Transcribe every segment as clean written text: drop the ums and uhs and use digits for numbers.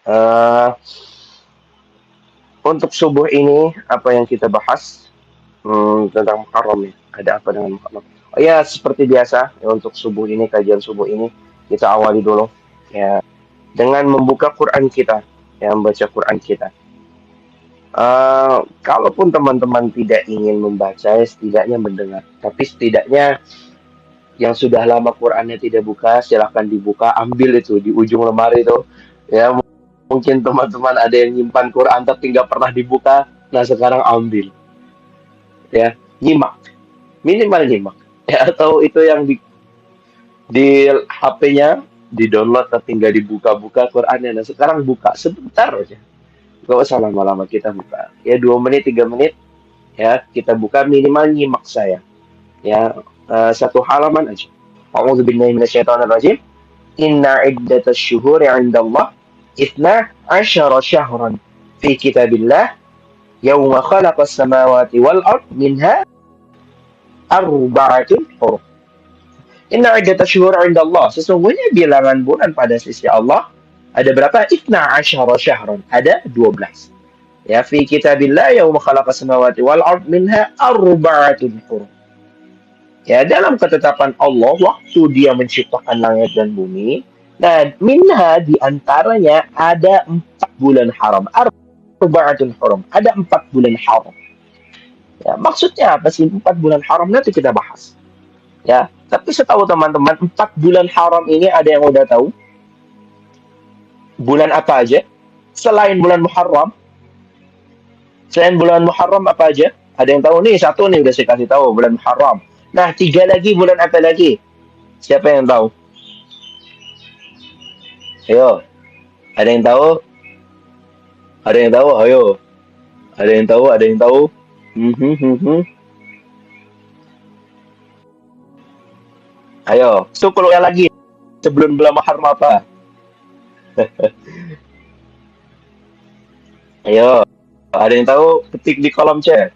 Eh, untuk subuh ini apa yang kita bahas tentang Muharram ya. Ada apa dengan Muharram? Oh ya, seperti biasa ya, untuk subuh ini kajian subuh ini kita awali dulu ya dengan membuka Quran kita, ya membaca Quran kita. Kalaupun teman-teman tidak ingin membaca, ya setidaknya mendengar. Tapi setidaknya yang sudah lama Qurannya tidak buka, silahkan dibuka, ambil itu di ujung lemari itu. Ya, mungkin teman-teman ada yang nyimpan Quran tapi nggak pernah dibuka, nah sekarang ambil. Ya, nyimak, minimal nyimak. Ya, atau itu yang di HP-nya, di-download tapi nggak dibuka-buka Qurannya. Nah, sekarang buka sebentar aja. Gak usah lama-lama kita buka. Ya, 2 menit, 3 menit, ya kita buka minimal nyimak saya. Ya, satu halaman aja. A'udzubillahi minasyaitonirrajim. Inna iddatash syuhuri 'indallah itsna asyara syahran fi kitabillah yauma khalaqas samawati wal ard minha arba'atun hurum. Inna iddatash syuhuri 'indallah, sesungguhnya bilangan bulan pada sisi Allah ada berapa? Itsna asyara syahran, ada 12. Ya, fi kitabillah yauma khalaqas samawati wal ard minha arba'atun hurum. Ya, dalam ketetapan Allah waktu dia menciptakan langit dan bumi, nah minha di antaranya ada 4 bulan haram. Arba'atun haram. Ada 4 bulan haram. Ya, maksudnya apa sih 4 bulan haram, nanti kita bahas. Ya, tapi setahu teman-teman 4 bulan haram ini ada yang udah tahu bulan apa aja? Selain bulan Muharram, selain bulan Muharram apa aja? Ada yang tahu nih? Satu nih udah saya kasih tahu bulan Muharram. Nah, 3 lagi bulan apa lagi? Siapa yang tahu? Ayo, ada yang tahu? Ada yang tahu? Ayo. Ada yang tahu? Ada yang tahu? Mhm, mhm. Ayo, sukul ya lagi sebelum bulan Muharram apa? Ayo, ada yang tahu? Ketik di kolom chat.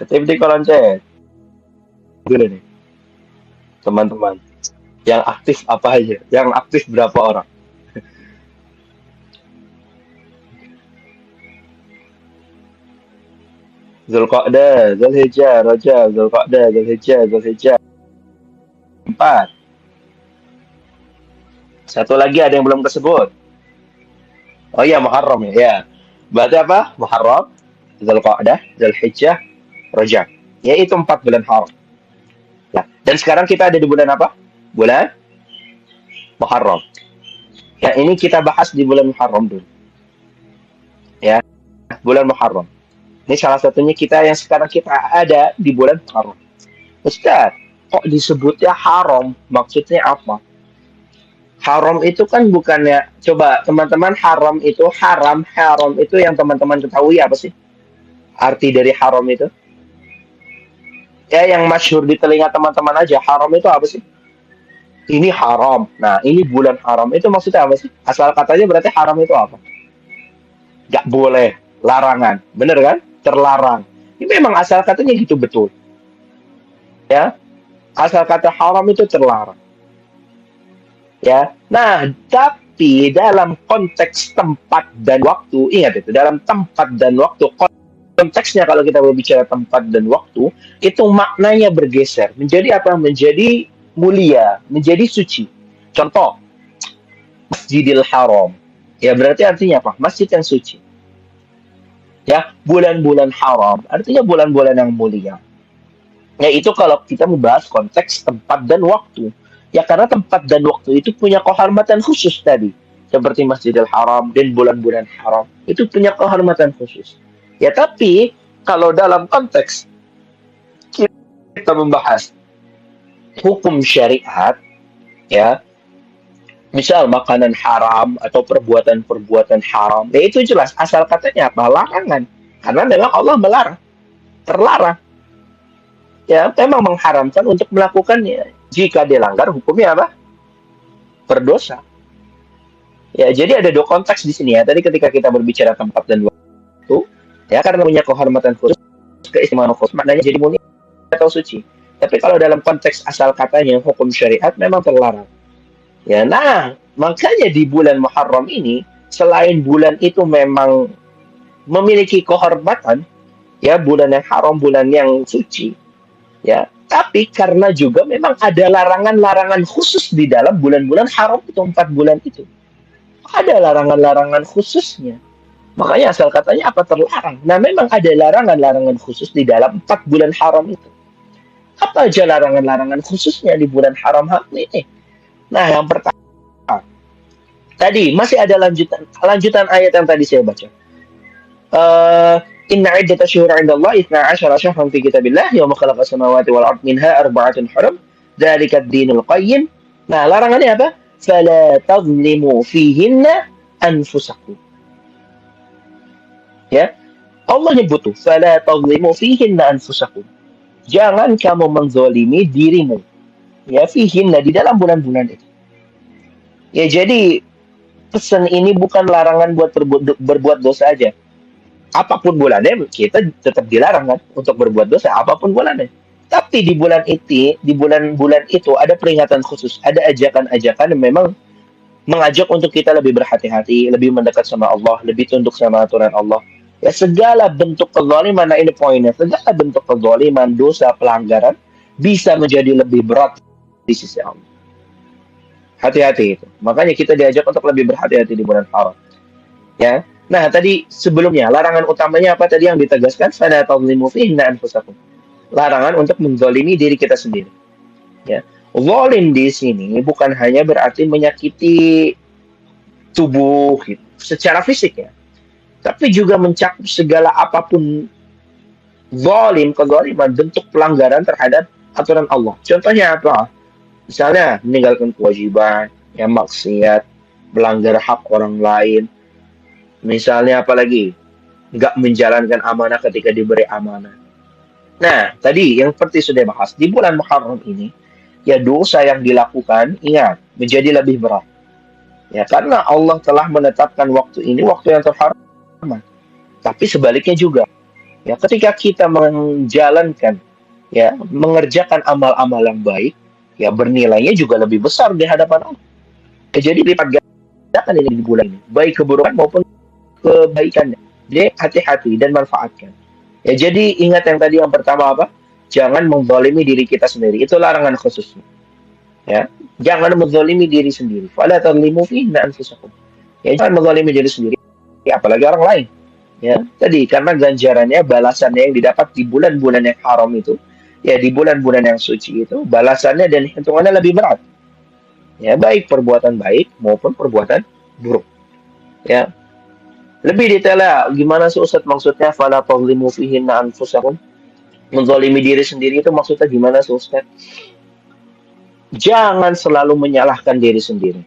Ketik di kolom chat. Dulu nih, teman-teman. Yang aktif apa aja? Yang aktif berapa orang? Zulqa'dah, Zulhijjah, Rajab, Zulqa'dah, Zulhijjah, Zulhijjah. 4. Satu lagi ada yang belum tersebut. Oh iya, Muharram ya. Ya. Berarti apa? Muharram, Zulqa'dah, Zulhijjah, Rajab. Ya, itu 4 bulan haram. Nah, dan sekarang kita ada di bulan apa? Bulan Muharram. Ya, ini kita bahas di bulan Muharram dulu. Ya, bulan Muharram. Ini salah satunya kita yang sekarang kita ada di bulan Muharram. Ustaz, kok disebutnya haram? Maksudnya apa? Haram itu kan bukannya, coba teman-teman, haram itu yang teman-teman ketahui apa sih? Arti dari haram itu? Ya, yang masyhur di telinga teman-teman aja, haram itu apa sih? Ini haram. Nah, ini bulan haram. Itu maksudnya apa sih? Asal katanya berarti haram itu apa? Gak boleh. Larangan. Bener kan? Terlarang. Ini memang asal katanya gitu betul. Ya. Asal kata haram itu terlarang. Ya. Nah, tapi dalam konteks tempat dan waktu, ingat itu, dalam tempat dan waktu, konteksnya kalau kita berbicara tempat dan waktu, itu maknanya bergeser. Menjadi apa? Menjadi mulia, menjadi suci. Contoh, Masjidil Haram. Ya berarti artinya apa? Masjid yang suci. Ya, bulan-bulan haram artinya bulan-bulan yang mulia. Ya itu kalau kita membahas konteks tempat dan waktu. Ya karena tempat dan waktu itu punya kehormatan khusus tadi. Seperti Masjidil Haram dan bulan-bulan haram. Itu punya kehormatan khusus. Ya tapi kalau dalam konteks kita membahas hukum syariat, ya misal makanan haram atau perbuatan-perbuatan haram, ya itu jelas asal katanya apa? Larangan. Karena memang Allah melarang, terlarang. Ya, memang mengharamkan untuk melakukannya. Jika dilanggar hukumnya apa? Berdosa. Ya, jadi ada dua konteks di sini ya. Tadi ketika kita berbicara tempat dan waktu, ya karena punya kehormatan khusus, keistimewaan khusus, maknanya jadi mulia atau suci. Tapi kalau dalam konteks asal katanya hukum syariat memang terlarang. Ya, nah, makanya di bulan Muharram ini, selain bulan itu memang memiliki kehormatan, ya bulan yang haram, bulan yang suci, ya. Tapi karena juga memang ada larangan-larangan khusus di dalam bulan-bulan haram itu 4 bulan itu. Ada larangan-larangan khususnya. Makanya asal katanya apa terlarang. Nah, memang ada larangan-larangan khusus di dalam 4 bulan haram itu. Apa aja larangan-larangan khususnya di bulan haram ini? Nah, yang pertama, tadi masih ada lanjutan lanjutan ayat yang tadi saya baca. Inna iddata syuhur 'inda Allah 12 syahran fi kitabillah yauma khalaqa samawati wal ard minha arba'atun hurum dzalika ad-dinul qayyim. Nah, larangannya apa? Fala tadhlimu fihinna anfusakum. Ya. Allah nyebut tuh, fala tadhlimu fihinna anfusakum. Jangan kamu menzalimi dirimu. Ya, fihinna di dalam bulan-bulan itu. Ya, jadi pesan ini bukan larangan buat berbuat dosa aja. Apapun bulannya kita tetap dilarang kan untuk berbuat dosa apapun bulannya. Tapi di bulan itu, di bulan-bulan itu ada peringatan khusus, ada ajakan-ajakan yang memang mengajak untuk kita lebih berhati-hati, lebih mendekat sama Allah, lebih tunduk sama aturan Allah. Ya segala bentuk kezaliman, nah ini poinnya, segala bentuk kezaliman, dosa, pelanggaran bisa menjadi lebih berat di sisi Allah. Hati-hati itu. Makanya kita diajak untuk lebih berhati-hati di bulan haram. Ya. Nah, tadi sebelumnya larangan utamanya apa tadi yang ditegaskan? Fala tadhlimu fihinna anfusakum. Larangan untuk menzalimi diri kita sendiri. Ya. Zalim di sini bukan hanya berarti menyakiti tubuh gitu, secara fisik ya, tapi juga mencakup segala apapun zalim, kezaliman, bentuk pelanggaran terhadap aturan Allah. Contohnya apa? Misalnya meninggalkan kewajiban, ya maksiat, melanggar hak orang lain. Misalnya apalagi nggak menjalankan amanah ketika diberi amanah. Nah, tadi yang seperti sudah bahas di bulan Muharram ini, ya dosa yang dilakukan ingat menjadi lebih berat. Ya karena Allah telah menetapkan waktu ini waktu yang terhormat. Tapi sebaliknya juga, ya ketika kita menjalankan, ya mengerjakan amal-amal yang baik, ya bernilainya juga lebih besar di hadapan Allah. Ya, jadi lipat gandakan ini di bulan ini, baik keburukan maupun kebaikannya. Jadi hati-hati dan manfaatkan. Ya jadi ingat yang tadi yang pertama apa? Jangan menzalimi diri kita sendiri. Itu larangan khususnya. Ya, jangan menzalimi diri sendiri. Fala tadhlimu fihinna anfusakum. Ya, jangan menzalimi diri sendiri, ya, apalagi orang lain. Ya, tadi karena ganjarannya, balasannya yang didapat di bulan-bulan yang haram itu, ya di bulan-bulan yang suci itu, balasannya dan hitungannya lebih berat. Ya, baik perbuatan baik maupun perbuatan buruk. Ya, lebih detailnya gimana sih Ustaz maksudnya fala tadhlimu fihinna anfusakum? Menzalimi diri sendiri itu maksudnya gimana sih Ustaz? Jangan selalu menyalahkan diri sendiri.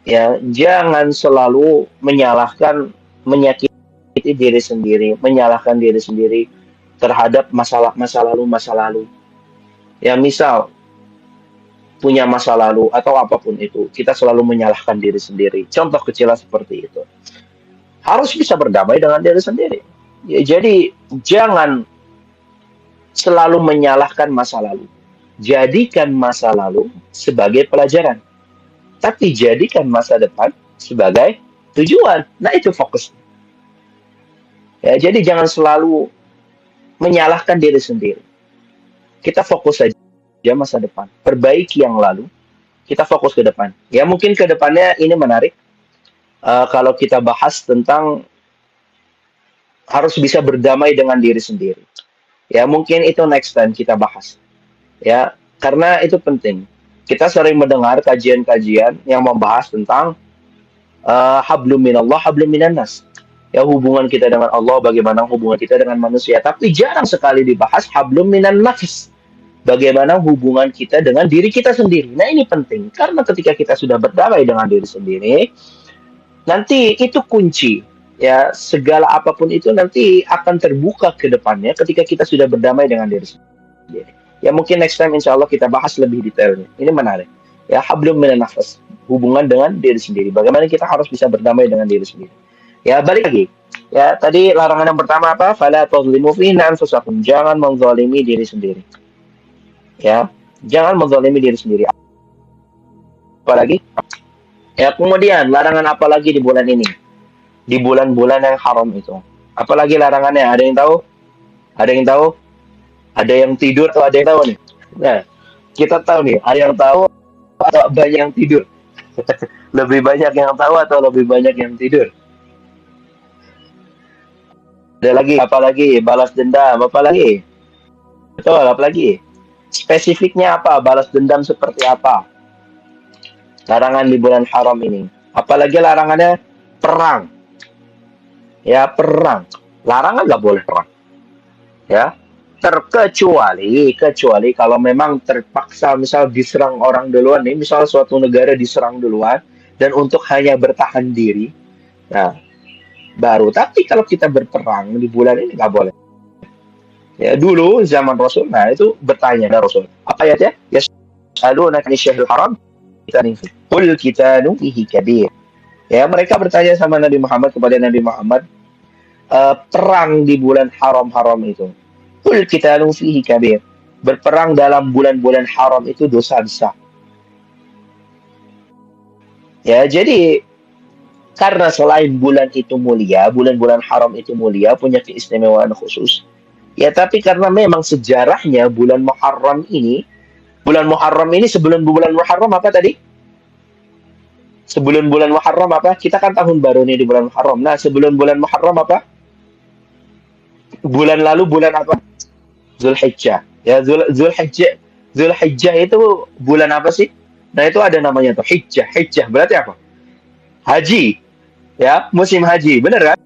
Ya, jangan selalu menyalahkan, menyakiti diri sendiri, menyalahkan diri sendiri terhadap masa lalu. Ya, misal punya masa lalu atau apapun itu, kita selalu menyalahkan diri sendiri. Contoh kecilnya seperti itu. Harus bisa berdamai dengan diri sendiri. Ya, jadi jangan selalu menyalahkan masa lalu. Jadikan masa lalu sebagai pelajaran. Tapi jadikan masa depan sebagai tujuan. Nah, itu fokus. Ya, jadi jangan selalu menyalahkan diri sendiri. Kita fokus saja masa depan. Perbaiki yang lalu, kita fokus ke depan. Ya, mungkin ke depannya ini menarik. Kalau kita bahas tentang harus bisa berdamai dengan diri sendiri. Ya, mungkin itu next time kita bahas. Ya, karena itu penting. Kita sering mendengar kajian-kajian yang membahas tentang hablum minallah, hablum minannas. Ya, hubungan kita dengan Allah, bagaimana hubungan kita dengan manusia. Tapi jarang sekali dibahas hablum minan nafs. Bagaimana hubungan kita dengan diri kita sendiri. Nah, ini penting. Karena ketika kita sudah berdamai dengan diri sendiri, nanti itu kunci. Ya, segala apapun itu nanti akan terbuka ke depannya ketika kita sudah berdamai dengan diri sendiri. Ya, mungkin next time insya Allah kita bahas lebih detailnya. Ini menarik. Ya, hablum minan nafs. Hubungan dengan diri sendiri. Bagaimana kita harus bisa berdamai dengan diri sendiri. Ya, balik lagi. Ya, tadi larangan yang pertama apa? Fala tadhlimu fihinna anfusakum. Jangan menzalimi diri sendiri. Ya, jangan menzalimi diri sendiri. Apalagi? Ya, kemudian larangan apa lagi di bulan ini? Di bulan-bulan yang haram itu. Apalagi larangannya? Ada yang tahu? Ada yang tahu? Ada yang tidur atau ada yang tahu nih? Nah, kita tahu nih, ada yang tahu atau banyak yang tidur? Lebih banyak yang tahu atau lebih banyak yang tidur? Ada lagi, apa lagi? Balas dendam, apa lagi? Betul, apa lagi? Spesifiknya apa? Balas dendam seperti apa? Larangan di bulan haram ini. Apalagi larangannya perang. Ya, perang. Larangan nggak boleh perang. Ya, kecuali kalau memang terpaksa misal diserang orang duluan nih, misal suatu negara diserang duluan dan untuk hanya bertahan diri, nah baru. Tapi kalau kita berperang di bulan ini nggak boleh. Ya dulu zaman Rasul, nah itu bertanya dari Rasul, apa ayatnya? Ya selalu nakni syahrul haram kita nih. Qul kita fihi kabir. Ya mereka bertanya sama Nabi Muhammad kepada Nabi Muhammad, perang di bulan haram-haram itu. Qul kita fihi kabir. Berperang dalam bulan-bulan haram itu dosa besar. Ya, jadi karena selain bulan itu mulia, bulan-bulan haram itu mulia, punya keistimewaan khusus. Ya, tapi karena memang sejarahnya bulan Muharram ini sebelum bulan Muharram apa tadi? Sebelum bulan Muharram apa? Kita kan tahun baru nih di bulan Muharram. Nah, sebelum bulan Muharram apa? Bulan lalu bulan apa? Zulhijjah. Ya, Zulhijjah. Zulhijjah itu bulan apa sih? Nah, itu ada namanya tuh Hijjah. Hijjah berarti apa? Haji. Ya, musim haji. Bener kan?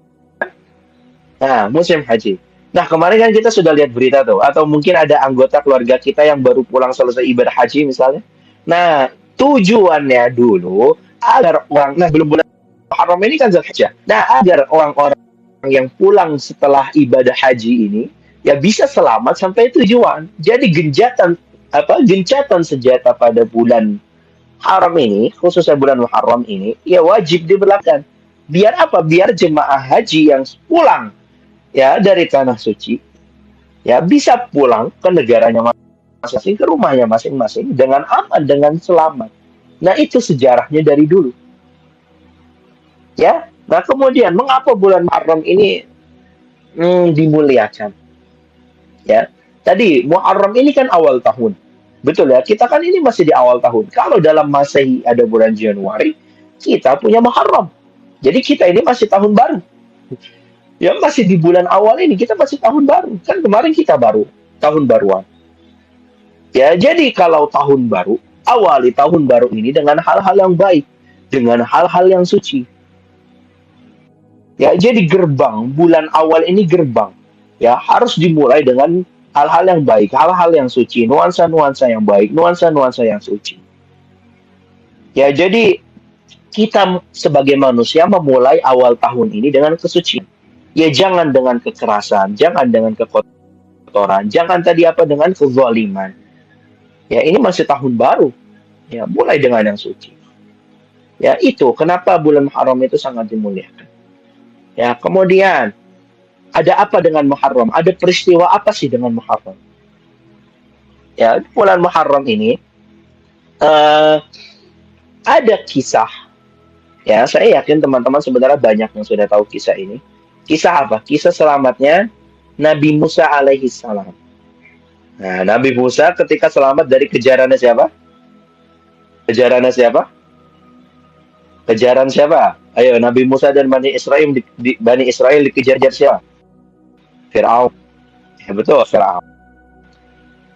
Nah, musim haji. Nah, kemarin kan kita sudah lihat berita tuh, atau mungkin ada anggota keluarga kita yang baru pulang selesai ibadah haji misalnya. Nah, tujuannya dulu agar orang, nah belum bulan Haram ini kan Zulhijjah. Nah, agar orang-orang yang pulang setelah ibadah haji ini ya bisa selamat sampai tujuan. Jadi gencatan senjata pada bulan haram ini, khususnya bulan Muharram ini, ya wajib diberlakukan. Biar apa? Biar jemaah haji yang pulang ya dari tanah suci ya bisa pulang ke negaranya masing-masing, ke rumahnya masing-masing dengan aman, dengan selamat. Nah, itu sejarahnya dari dulu. Ya. Nah, kemudian mengapa bulan Muharram ini dimuliakan? Ya. Tadi Muharram ini kan awal tahun. Betul ya, kita kan ini masih di awal tahun. Kalau dalam Masehi ada bulan Januari, kita punya Muharram. Jadi kita ini masih tahun baru. Ya masih di bulan awal ini kita masih tahun baru. Kan kemarin kita baru tahun baruan. Ya, jadi kalau tahun baru, awali tahun baru ini dengan hal-hal yang baik, dengan hal-hal yang suci. Ya, jadi gerbang bulan awal ini gerbang. Ya, harus dimulai dengan hal-hal yang baik, hal-hal yang suci, nuansa-nuansa yang baik, nuansa-nuansa yang suci. Ya, jadi kita sebagai manusia memulai awal tahun ini dengan kesucian. Ya jangan dengan kekerasan, jangan dengan kekotoran, jangan tadi apa dengan kezaliman. Ya ini masih tahun baru. Ya mulai dengan yang suci. Ya itu kenapa bulan Muharram itu sangat dimuliakan. Ya kemudian ada apa dengan Muharram? Ada peristiwa apa sih dengan Muharram? Ya bulan Muharram ini ada kisah. Ya saya yakin teman-teman sebenarnya banyak yang sudah tahu kisah ini. Kisah apa? Kisah selamatnya Nabi Musa alaihi salam. Nah, Nabi Musa ketika selamat dari kejarannya siapa? Kejarannya siapa? Kejaran siapa? Ayo, Nabi Musa dan Bani Israel dikejar-kejar siapa? Fir'aun. Ya betul, Fir'aun.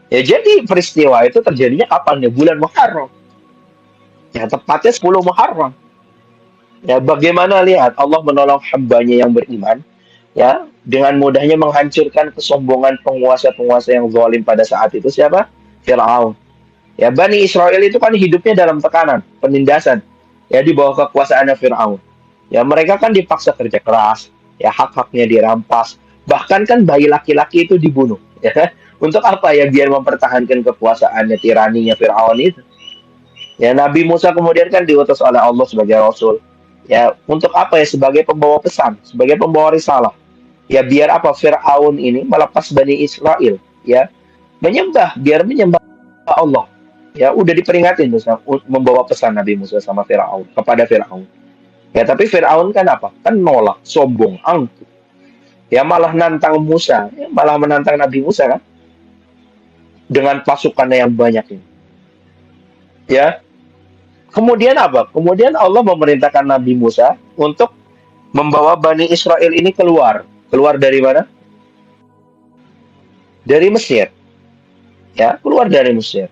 Ya jadi peristiwa itu terjadinya kapan ya? Bulan Muharram. Ya tepatnya 10 Muharram. Ya, bagaimana lihat Allah menolong hambanya yang beriman, ya, dengan mudahnya menghancurkan kesombongan penguasa-penguasa yang zalim pada saat itu siapa? Fir'aun. Ya, Bani Israel itu kan hidupnya dalam tekanan, penindasan, ya di bawah kekuasaannya Fir'aun. Ya, mereka kan dipaksa kerja keras, ya hak-haknya dirampas, bahkan kan bayi laki-laki itu dibunuh, ya. Untuk apa ya? Biar mempertahankan kekuasaannya, tiraninya Fir'aun itu. Ya, Nabi Musa kemudian kan diutus oleh Allah sebagai rasul. Ya, untuk apa ya? Sebagai pembawa pesan, sebagai pembawa risalah. Ya, biar apa? Fir'aun ini melepas Bani Israel, ya, biar menyembah Allah. Ya, udah diperingatin tuh membawa pesan Nabi Musa sama Firaun kepada Firaun. Ya, tapi Firaun kan apa? Kan nolak, sombong, angkuh. Ya malah nantang Musa, ya, malah menantang Nabi Musa kan dengan pasukannya yang banyak ini. Ya, kemudian apa? Kemudian Allah memerintahkan Nabi Musa untuk membawa Bani Israel ini keluar. Keluar dari mana? Dari Mesir. Ya, keluar dari Mesir.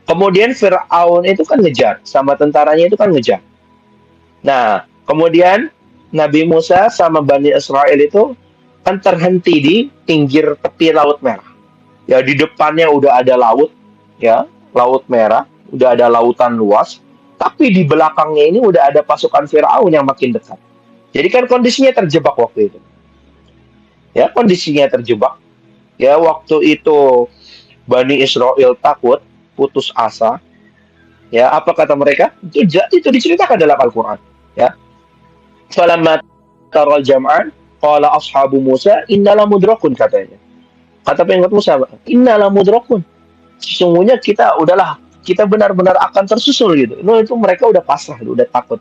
Kemudian Fir'aun itu kan ngejar, sama tentaranya itu kan ngejar. Nah, kemudian Nabi Musa sama Bani Israel itu kan terhenti di pinggir tepi Laut Merah. Ya, di depannya udah ada laut, ya, Laut Merah, udah ada lautan luas, tapi di belakangnya ini udah ada pasukan Firaun yang makin dekat. Jadi kan kondisinya terjebak waktu itu. Ya, kondisinya terjebak. Ya, waktu itu Bani Israel takut, putus asa. Ya, apa kata mereka? Itu diceritakan dalam Al-Qur'an, ya. Falamma taral jam'an qala ashabu Musa innala mudrakun katanya. Kata pengikut Musa, innala mudrakun. Sesungguhnya kita benar-benar akan tersusul gitu. No, itu mereka udah pasrah, udah takut.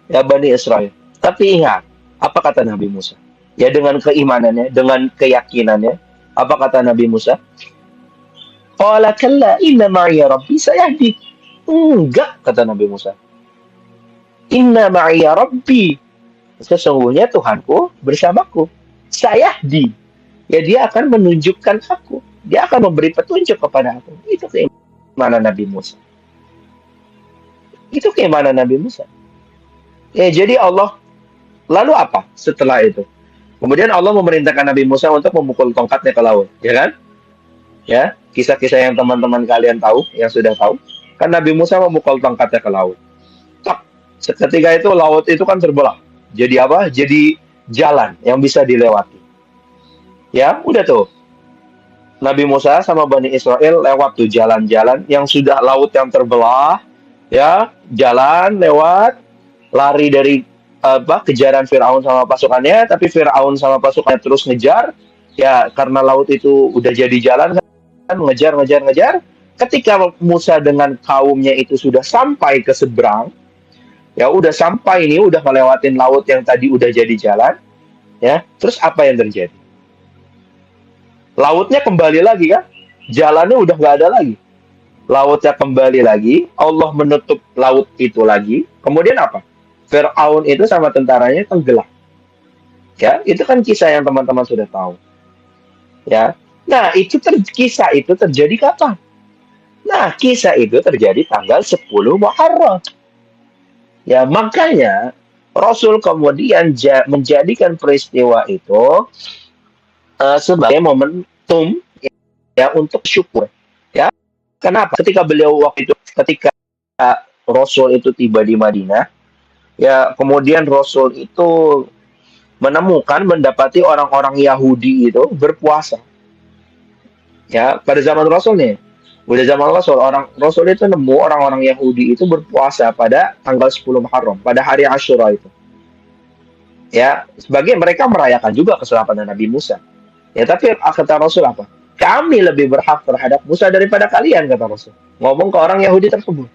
Ya Bani Israel. Tapi ingat, apa kata Nabi Musa? Ya dengan keimanannya, dengan keyakinannya, apa kata Nabi Musa? Qala kalla inna ma'iya rabbi sayahdi. Enggak, kata Nabi Musa. Inna ma'iya rabbi. Sesungguhnya Tuhanku bersamaku. Sayahdi. Ya dia akan menunjukkan aku. Dia akan memberi petunjuk kepada aku. Itu keimanan Nabi Musa. Itu keimanan Nabi Musa. Ya jadi Allah, lalu apa setelah itu? Kemudian Allah memerintahkan Nabi Musa untuk memukul tongkatnya ke laut, ya kan? Ya, kisah-kisah yang teman-teman kalian tahu, yang sudah tahu, kan Nabi Musa memukul tongkatnya ke laut. Tak, seketika itu laut itu kan terbelah. Jadi apa? Jadi jalan yang bisa dilewati. Ya, udah tuh. Nabi Musa sama Bani Israel lewat tuh jalan-jalan yang sudah laut yang terbelah, ya, jalan lewat, lari dari kejaran Firaun sama pasukannya, tapi Firaun sama pasukannya terus ngejar, ya karena laut itu udah jadi jalan kan, ngejar. Ketika Musa dengan kaumnya itu sudah sampai ke seberang, ya udah sampai ini, udah melewatin laut yang tadi udah jadi jalan, ya, terus apa yang terjadi? Lautnya kembali lagi kan, jalannya udah nggak ada lagi. Lautnya kembali lagi, Allah menutup laut itu lagi, kemudian apa? Fir'aun itu sama tentaranya tenggelam. Ya, itu kan kisah yang teman-teman sudah tahu. Ya. Nah, kisah itu terjadi kapan? Nah, kisah itu terjadi tanggal 10 Muharram. Ya, makanya Rasul kemudian menjadikan peristiwa itu sebagai momentum ya untuk syukur. Ya. Kenapa? Ketika Rasul itu tiba di Madinah, ya kemudian Rasul itu mendapati orang-orang Yahudi itu berpuasa. Ya, pada zaman Rasul nih. Udah zaman Rasul itu nemu orang-orang Yahudi itu berpuasa pada tanggal 10 Muharram, pada hari Asyura itu. Ya, sebagian mereka merayakan juga keselamatan Nabi Musa. Ya, tapi kata Rasul apa? Kami lebih berhak terhadap Musa daripada kalian, kata Rasul. Ngomong ke orang Yahudi tersebut.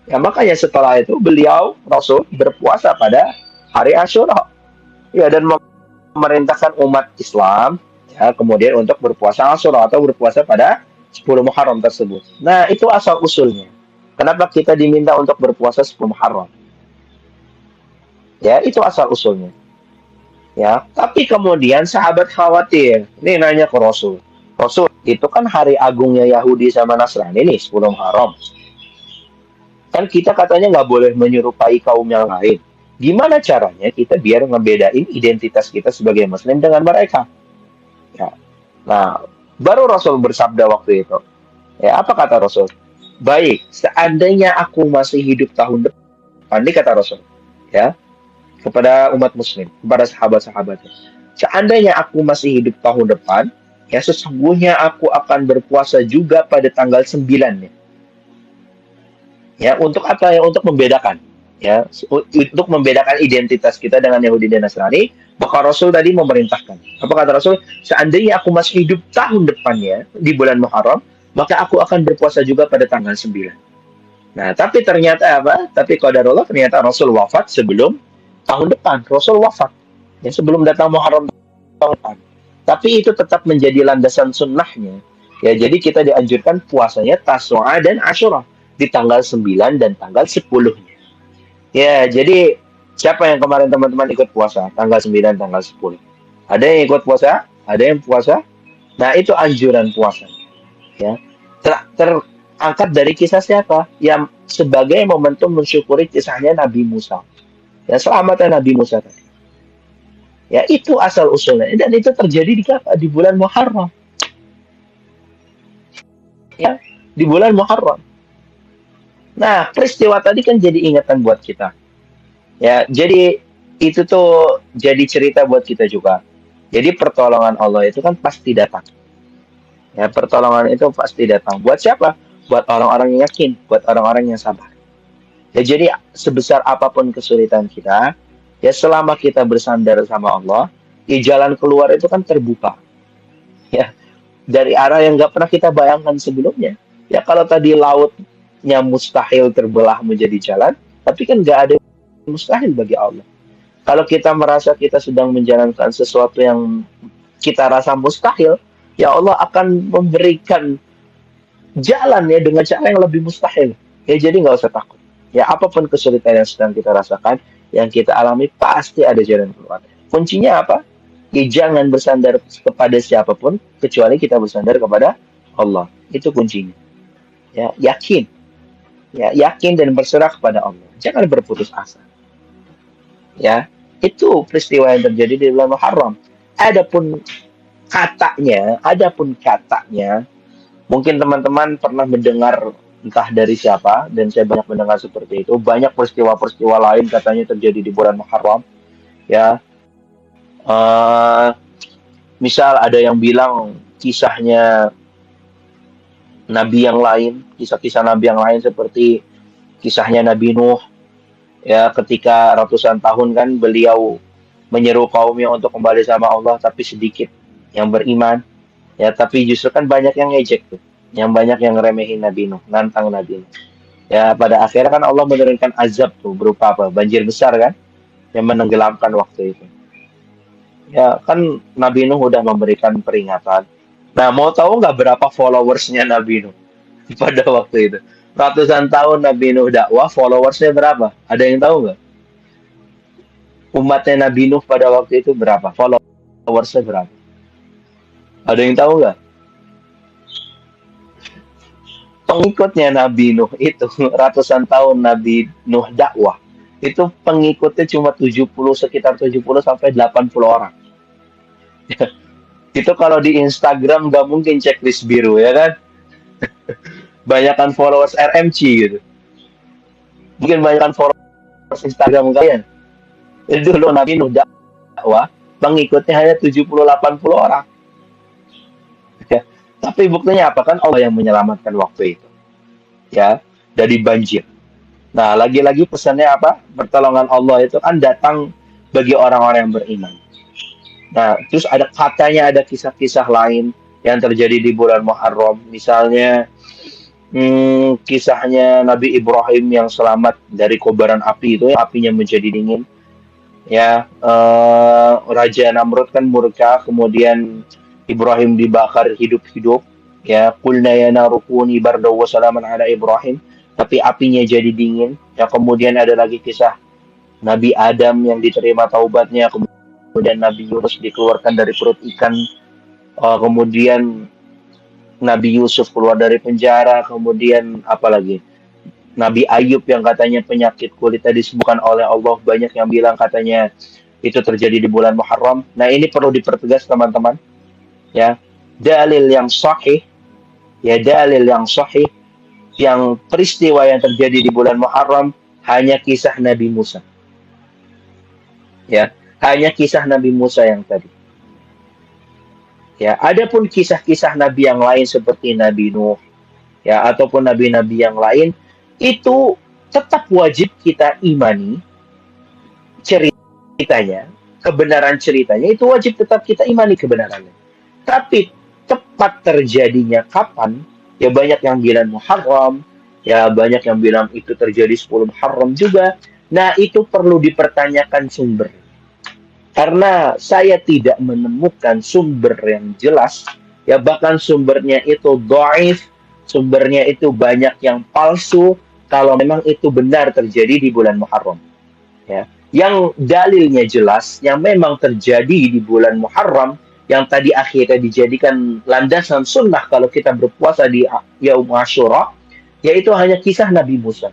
Ya, makanya setelah itu beliau Rasul berpuasa pada hari Asyura. Ya, dan memerintahkan umat Islam ya kemudian untuk berpuasa Asyura atau berpuasa pada 10 Muharram tersebut. Nah, itu asal usulnya. Kenapa kita diminta untuk berpuasa 10 Muharram? Ya, itu asal usulnya. Ya, tapi kemudian sahabat khawatir. Ini nanya ke Rasul. Rasul, itu kan hari agungnya Yahudi sama Nasrani nih, 10 Muharram. Kan kita katanya nggak boleh menyerupai kaum yang lain. Gimana caranya kita biar ngebedain identitas kita sebagai Muslim dengan mereka? Ya. Nah, baru Rasul bersabda waktu itu. Ya, apa kata Rasul? Baik, seandainya aku masih hidup tahun depan, ini kata Rasul. Ya, kepada umat Muslim, kepada sahabat-sahabatnya. Seandainya aku masih hidup tahun depan, ya sesungguhnya aku akan berpuasa juga pada tanggal 9-nya. Ya, untuk apa ya? Untuk membedakan. Ya, untuk membedakan identitas kita dengan Yahudi dan Nasrani, maka Rasul tadi memerintahkan. Apa kata Rasul? Seandainya aku masih hidup tahun depannya di bulan Muharram, maka aku akan berpuasa juga pada tanggal 9. Nah, tapi ternyata apa? Tapi qadarullah ternyata Rasul wafat sebelum tahun depan. Rasul wafat. Ya, sebelum datang Muharram tahun depan. Tapi itu tetap menjadi landasan sunnahnya. Ya, jadi kita dianjurkan puasanya Tasu'a dan Asyura di tanggal 9 dan tanggal 10. Ya, jadi siapa yang kemarin teman-teman ikut puasa? Tanggal 9, tanggal 10. Ada yang ikut puasa? Ada yang puasa? Nah, itu anjuran puasa. Ya. Terangkat dari kisah siapa? Yang sebagai momentum mensyukuri kisahnya Nabi Musa. Ya, selamatnya Nabi Musa tadi. Ya, itu asal usulnya. Dan itu terjadi di bulan Muharram. Ya, di bulan Muharram. Nah, peristiwa tadi kan jadi ingatan buat kita. Ya, jadi itu tuh jadi cerita buat kita juga. Jadi pertolongan Allah itu kan pasti datang. Ya, pertolongan itu pasti datang. Buat siapa? Buat orang-orang yang yakin, buat orang-orang yang sabar. Ya, jadi sebesar apapun kesulitan kita, ya selama kita bersandar sama Allah, ya jalan keluar itu kan terbuka. Ya, dari arah yang nggak pernah kita bayangkan sebelumnya. Ya kalau tadi lautnya mustahil terbelah menjadi jalan, tapi kan nggak ada yang mustahil bagi Allah. Kalau kita merasa kita sedang menjalankan sesuatu yang kita rasa mustahil, ya Allah akan memberikan jalan ya dengan cara yang lebih mustahil. Ya jadi nggak usah takut. Ya apapun kesulitan yang sedang kita rasakan, yang kita alami pasti ada jalan keluar. Kuncinya apa? Ya jangan bersandar kepada siapapun kecuali kita bersandar kepada Allah. Itu kuncinya. Ya yakin, ya yakin dan berserah kepada Allah. Jangan berputus asa. Ya itu peristiwa yang terjadi di bulan Muharram. Adapun katanya, mungkin teman-teman pernah mendengar entah dari siapa, dan saya banyak mendengar seperti itu. Banyak peristiwa-peristiwa lain katanya terjadi di bulan Muharram. Ya, eh misal ada yang bilang kisahnya nabi yang lain, kisah-kisah nabi yang lain seperti kisahnya Nabi Nuh. Ya, ketika ratusan tahun kan beliau menyeru kaumnya untuk kembali sama Allah, tapi sedikit yang beriman. Ya, tapi justru kan banyak yang ngejek tuh. Yang banyak yang ngeremehin Nabi Nuh, nantang Nabi Nuh. Ya, pada akhirnya kan Allah menurunkan azab tuh berupa apa? Banjir besar kan yang menenggelamkan waktu itu. Ya, kan Nabi Nuh udah memberikan peringatan. Nah, mau tahu nggak berapa followersnya Nabi Nuh pada waktu itu? Ratusan tahun Nabi Nuh dakwah, followersnya berapa? Ada yang tahu nggak? Umatnya Nabi Nuh pada waktu itu berapa? Followersnya berapa? Ada yang tahu nggak? Pengikutnya Nabi Nuh itu ratusan tahun Nabi Nuh dakwah itu pengikutnya cuma 70, sekitar 70 sampai 80 orang. Itu kalau di Instagram nggak mungkin checklist biru ya kan? Banyakan followers RMC gitu. Mungkin banyakan followers Instagram kalian. Itu dulu Nabi Nuh dakwah pengikutnya hanya 70, 80 orang. Ya. Tapi buktinya apa kan Allah yang menyelamatkan waktu itu. Ya, dari banjir. Nah, lagi-lagi pesannya apa? Pertolongan Allah itu kan datang bagi orang-orang yang beriman. Nah, terus ada kisah-kisah lain yang terjadi di bulan Muharram. Misalnya, kisahnya Nabi Ibrahim yang selamat dari kobaran api itu, apinya menjadi dingin. Ya, Raja Namrud kan murka, kemudian Ibrahim dibakar hidup-hidup. Ya, qulna ya naru kuni bardaw wa salaman ala Ibrahim. Tapi apinya jadi dingin. Ya, kemudian ada lagi kisah Nabi Adam yang diterima taubatnya, kemudian Nabi Yunus dikeluarkan dari perut ikan, kemudian Nabi Yusuf keluar dari penjara, kemudian apa lagi? Nabi Ayub yang katanya penyakit kulitnya disembuhkan oleh Allah, banyak yang bilang katanya itu terjadi di bulan Muharram. Nah, ini perlu dipertegas teman-teman, ya. Dalil yang sahih, yang peristiwa yang terjadi di bulan Muharram hanya kisah Nabi Musa. Ya, hanya kisah Nabi Musa yang tadi. Ya, adapun kisah-kisah nabi yang lain seperti Nabi Nuh, ya ataupun nabi-nabi yang lain itu tetap wajib kita imani ceritanya, kebenaran ceritanya itu wajib tetap kita imani kebenarannya. Tapi tepat terjadinya kapan, Ya banyak yang bilang Muharram, ya banyak yang bilang itu terjadi 10 Muharram juga. Nah, itu perlu dipertanyakan sumber. Karena saya tidak menemukan sumber yang jelas, ya bahkan sumbernya itu dhaif, sumbernya itu banyak yang palsu kalau memang itu benar terjadi di bulan Muharram. Ya. Yang dalilnya jelas, yang memang terjadi di bulan Muharram, yang tadi akhirnya dijadikan landasan sunnah kalau kita berpuasa di Yaum Ashura, yaitu hanya kisah Nabi Musa.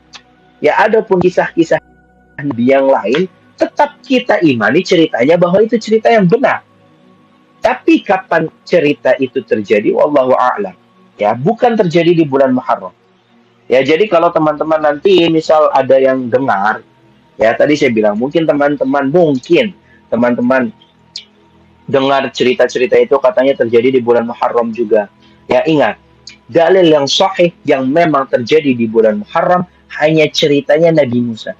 Ya, adapun kisah-kisah Nabi yang lain, tetap kita imani ceritanya bahwa itu cerita yang benar. Tapi kapan cerita itu terjadi, wallahu a'lam. Ya, bukan terjadi di bulan Muharram. Ya, jadi kalau teman-teman nanti misal ada yang dengar, ya tadi saya bilang mungkin teman-teman dengar cerita-cerita itu katanya terjadi di bulan Muharram juga. Ya ingat, dalil yang sahih yang memang terjadi di bulan Muharram hanya ceritanya Nabi Musa.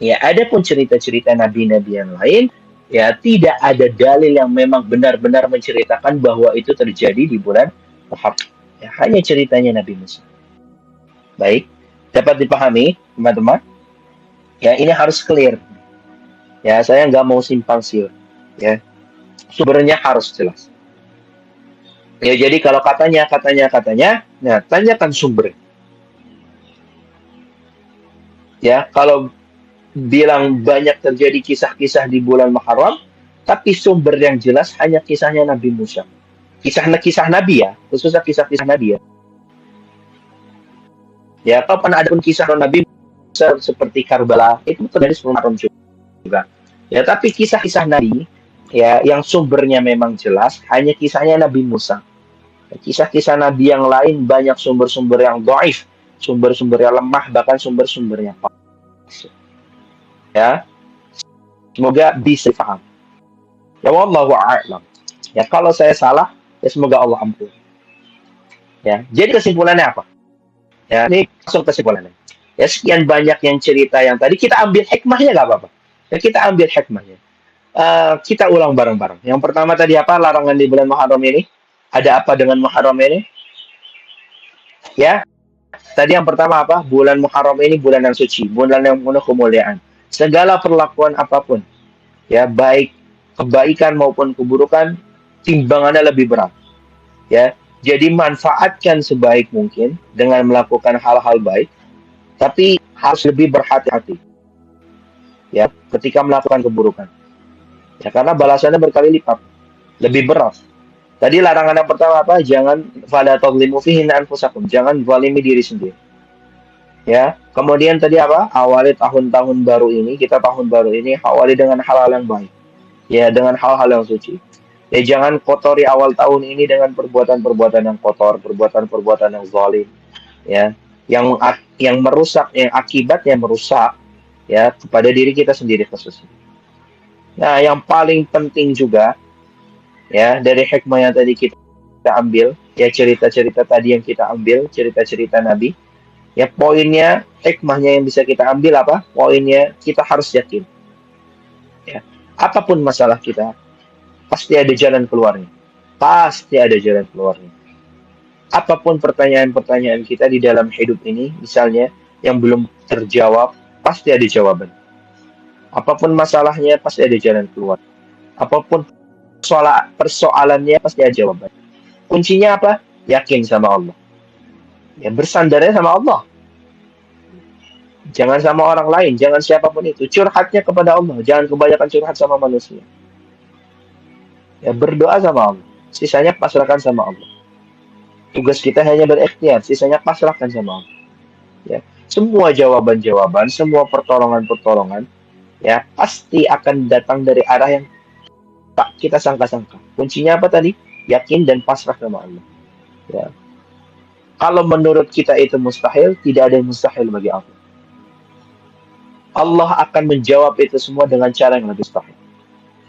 Ya, ada pun cerita-cerita nabi-nabi yang lain, ya tidak ada dalil yang memang benar-benar menceritakan bahwa itu terjadi di bulan Muharram. Ya, hanya ceritanya Nabi Musa. Baik, dapat dipahami, teman-teman? Ya, ini harus clear. Ya, saya nggak mau simpang siur. Ya, sumbernya harus jelas. Ya, jadi kalau katanya, nah tanyakan sumber. Ya, kalau bilang banyak terjadi kisah-kisah di bulan Muharram, tapi sumber yang jelas hanya kisahnya Nabi Musa. Kisah Nabi ya, khususnya kisah-kisah Nabi ya. Ya, kapan ada pun kisah Nabi Musa seperti Karbala, itu terjadi sebelum Muharram juga. Ya, tapi kisah-kisah Nabi, ya, yang sumbernya memang jelas, hanya kisahnya Nabi Musa. Kisah-kisah Nabi yang lain banyak sumber-sumber yang dhaif, sumber-sumber yang lemah, bahkan sumber-sumbernya palsu. Ya, semoga bisa paham. Ya wallahu a'lam. Ya kalau saya salah, ya semoga Allah ampuni. Ya, jadi kesimpulannya apa? Ya, ini langsung kesimpulannya. Ya sekian banyak yang cerita yang tadi kita ambil hikmahnya nggak apa-apa. Ya kita ambil hikmahnya. Kita ulang bareng-bareng. Yang pertama tadi apa? Larangan di bulan Muharram ini. Ada apa dengan Muharram ini? Ya, tadi yang pertama apa? Bulan Muharram ini bulan yang suci, bulan yang penuh kemuliaan. Segala perlakuan apapun, ya baik kebaikan maupun keburukan, timbangannya lebih berat. Ya, jadi manfaatkan sebaik mungkin dengan melakukan hal-hal baik, tapi harus lebih berhati-hati. Ya, ketika melakukan keburukan. Ya, karena balasannya berkali lipat, lebih berat. Tadi larangan yang pertama apa? Jangan fala tadlimu fihi anfusakum. Jangan zalimi diri sendiri. Ya. Kemudian tadi apa? Awali tahun-tahun baru ini, kita tahun baru ini awali dengan hal-hal yang baik. Ya, dengan hal-hal yang suci. Ya, jangan kotori awal tahun ini dengan perbuatan-perbuatan yang kotor, perbuatan-perbuatan yang zalim. Ya, yang merusak, yang akibatnya merusak ya kepada diri kita sendiri khususnya. Nah, yang paling penting juga ya dari hikmah yang tadi kita ambil, ya cerita-cerita tadi yang kita ambil, cerita-cerita Nabi, ya poinnya, hikmahnya yang bisa kita ambil apa? Poinnya kita harus yakin. Ya, apapun masalah kita, pasti ada jalan keluarnya. Pasti ada jalan keluarnya. Apapun pertanyaan-pertanyaan kita di dalam hidup ini, misalnya yang belum terjawab, pasti ada jawaban. Apapun masalahnya, pasti ada jalan keluar. Apapun persoalannya pasti ada jawaban. Kuncinya apa? Yakin sama Allah. Ya, bersandarnya sama Allah. Jangan sama orang lain, jangan siapapun itu. Curhatnya kepada Allah, jangan kebanyakan curhat sama manusia. Ya, berdoa sama Allah. Sisanya pasrahkan sama Allah. Tugas kita hanya berikhtiar, sisanya pasrahkan sama Allah. Ya, semua jawaban-jawaban, semua pertolongan-pertolongan, ya pasti akan datang dari arah yang tak kita sangka-sangka. Kuncinya apa tadi? Yakin dan pasrah sama Allah. Ya. Kalau menurut kita itu mustahil, tidak ada yang mustahil bagi Allah. Allah akan menjawab itu semua dengan cara yang lebih mustahil.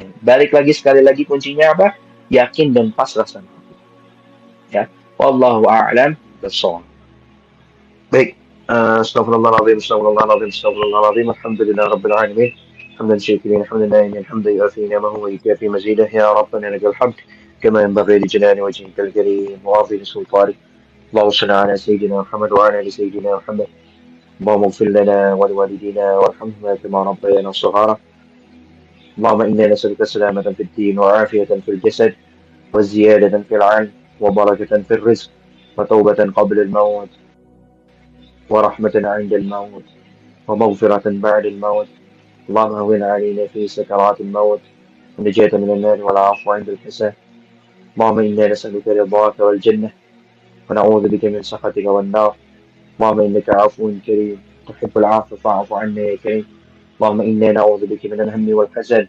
Ya. Balik lagi sekali lagi kuncinya apa? Yakin dan pasrah sama Allah. Ya. Wallahu a'lam bishawab. Baik. Astaghfirullahaladzim, astaghfirullahaladzim, astaghfirullahaladzim. Alhamdulillah rabbil alamin. حمدا شاكرين حمدا دائما الحمد يوافي نعمه ويكافي مزيده يا ربنا لك الحمد كما ينبغي لجلال وجهك الكريم وعظيم سلطانك اللهم صل على سيدنا محمد وعلى آل سيدنا محمد. اللهم اغفر لنا ولوالدينا وارحمهما كما ربيانا صغارا. اللهم إنا نسألك السلامة في الدين وعافية في الجسد وزيادة في العلم وبركة في الرزق وتوبة قبل الموت ورحمة عند الموت ومغفرة بعد الموت. اللهم هون علينا في سكرات الموت ونجاة من النار والعفو عند الحساب. اللهم إنا نسألك رضاك والجنة ونعوذ بك من سخطك والنار. اللهم إنك عفو كريم تحب العفو فاعف عنا يا كريم. اللهم إنا نعوذ بك من الهم والحزن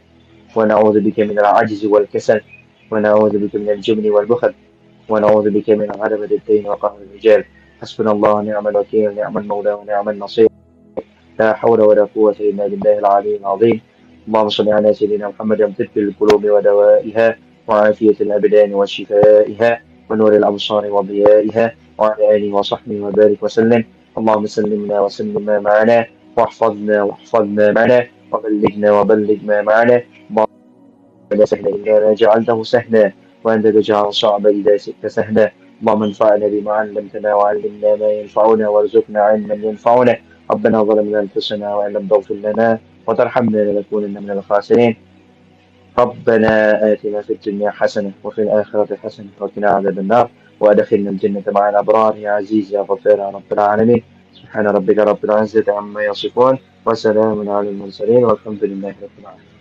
ونعوذ بك من العجز والكسل ونعوذ بك من الجبن والبخل ونعوذ بك من غلبة الدين وقهر الرجال. حسبنا الله ونعم الوكيل نعم المولى ونعم النصير. لا حول ولا قوة إلا بالله العلي العظيم. اللهم صل على سيدنا محمد طب القلوب ودوائها وعافية الأبدان وشفائها ونور الأبصار وضيائها وعلى آله وصحبه وبارك وسلم. اللهم سلمنا وسلم ما معنا واحفظنا معنا وبلغنا وبلغ ما معنا. اللهم لا سهل إلا ما جعلته سهلا وأنت تجعل الصعب إذا شئت سهلا. اللهم انفعنا بما علمتنا وعلمنا ما ينفعنا وارزقنا علما ينفعنا. ربنا ظلمنا أنفسنا وإن لم تغفر لنا وترحمنا لنكونن من الخاسرين. ربنا آتنا في الدنيا حسنة وفي الآخرة حسنة وقنا عذاب النار وأدخلنا الجنة مع الأبرار يا عزيز يا غفار يا رب العالمين. سبحان ربك رب العزة عما يصفون وسلام على المرسلين والحمد لله رب العالمين.